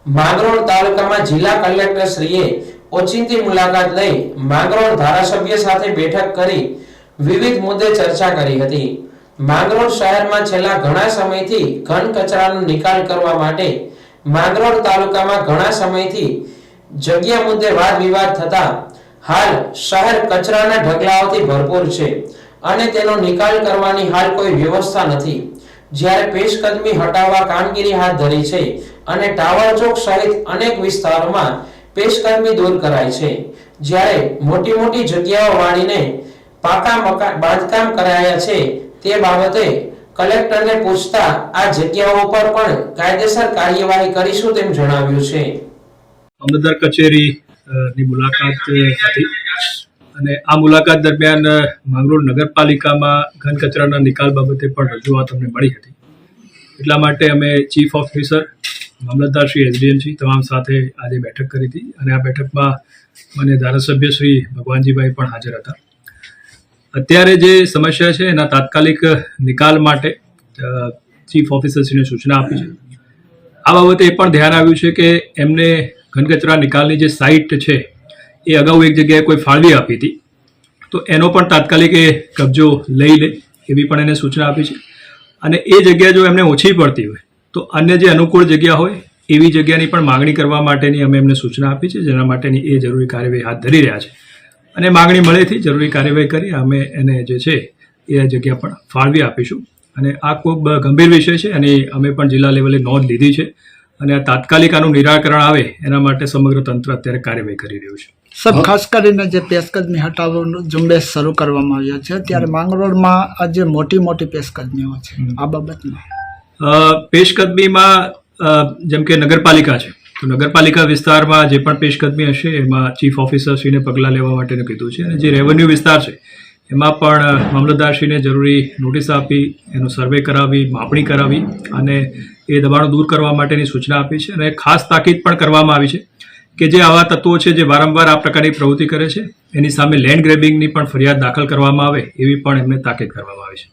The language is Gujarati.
માંગરોળ તાલુકામાં જિલ્લા કલેક્ટરશ્રીએ ઓચિંતી મુલાકાત લઈ માંગરોળ ધારાસભ્ય સાથે બેઠક કરી વિવિધ મુદ્દે ચર્ચા કરી હતી। માંગરોળ શહેરમાં છેલ્લા ઘણા સમયથી ઘન કચરાનો નિકાલ કરવા માટે માંગરોળ તાલુકામાં ઘણા સમયથી જગ્યા મુદ્દે વાદ વિવાદ થતા હાલ શહેર કચરાના ઢગલાઓથી ભરપૂર છે અને તેનો નિકાલ કરવાની હાલ કોઈ વ્યવસ્થા નથી। જ્યારે પેશકદમી હટાવવા કામગીરી હાથ ધરી છે અને ટાવર ચોક સહિત અનેક વિસ્તારોમાં પેશકદમી દૂર કરાઈ છે। જ્યારે મોટી મોટી જગ્યાઓ વાળીને પાકા બાંધકામ કરાયા છે તે બાબતે કલેક્ટરને પૂછતા આ જગ્યાઓ પર પણ કાયદેસર કાર્યવાહી કરીશું તેમ જણાવ્યું છે। મામલતદાર કચેરી ની મુલાકાત હતી અને આ મુલાકાત દરમિયાન માંગરોળ નગરપાલિકામાં ઘન કચરાના નિકાલ બાબતે પણ રજૂઆત અમને મળી હતી। એટલા માટે અમે ચીફ ઓફિસર મામલતદાર શ્રી એસડીએમસી તમામ સાથે આજે બેઠક કરી હતી અને આ બેઠકમાં માન્ય ધારાસભ્ય શ્રી ભગવાનજીભાઈ પણ હાજર હતા। અત્યારે જે સમસ્યા છે એના તાત્કાલિક નિકાલ માટે ચીફ ઓફિસરશ્રીને સૂચના આપી છે। આ બાબતે એ પણ ધ્યાન આવ્યું છે કે એમને ઘન કચરા નિકાલની જે સાઇટ છે એ અગાઉ એક જગ્યાએ કોઈ ફાળવી આપી હતી, તો એનો પણ તાત્કાલિક એ કબજો લઈ લે એવી પણ એને સૂચના આપી છે। અને એ જગ્યા જો એમને ઓછી પડતી હોય તો અન્ય જે અનુકૂળ જગ્યા હોય એવી જગ્યાની પણ માગણી કરવા માટેની અમે એમને સૂચના આપી છે, જેના માટેની એ જરૂરી કાર્યવાહી હાથ ધરી રહ્યા છે અને માગણી મળેથી જરૂરી કાર્યવાહી કરી અમે એને જે છે એ જગ્યા પણ ફાળવી આપીશું। અને આ ખૂબ ગંભીર વિષય છે અને અમે પણ જિલ્લા લેવલે નોંધ લીધી છે અને આ તાત્કાલિક આનું નિરાકરણ આવે એના માટે સમગ્ર તંત્ર અત્યારે કાર્યવાહી કરી રહ્યું છે। સબ ખાસ કરીને જે પેશકદમી હટાવવાનો ઝુંબેશ શરૂ કરવામાં આવ્યો છે ત્યારે માંગરોળમાં આજે મોટી મોટી પેશકદમીઓ છે, આ બાબતમાં પેશકદમીમાં જેમ કે નગરપાલિકા છે તો નગરપાલિકા વિસ્તારમાં જે પણ પેશકદમી હશે એમાં ચીફ ઓફિસરશ્રીને પગલાં લેવા માટેનું કીધું છે અને જે રેવન્યુ વિસ્તાર છે એમાં પણ મામલતદારશ્રીને જરૂરી નોટિસ આપી એનો સર્વે કરાવી, માપણી કરાવી અને એ દબાણો દૂર કરવા માટેની સૂચના આપી છે। અને ખાસ તાકીદ પણ કરવામાં આવી છે કે જે આવા તત્વો છે જે વારંવાર આ પ્રકારની પ્રવૃત્તિ કરે છે એની સામે લેન્ડ ગ્રેબિંગની પણ ફરિયાદ દાખલ કરવામાં આવે એવી પણ એમને તાકીદ કરવામાં આવી છે।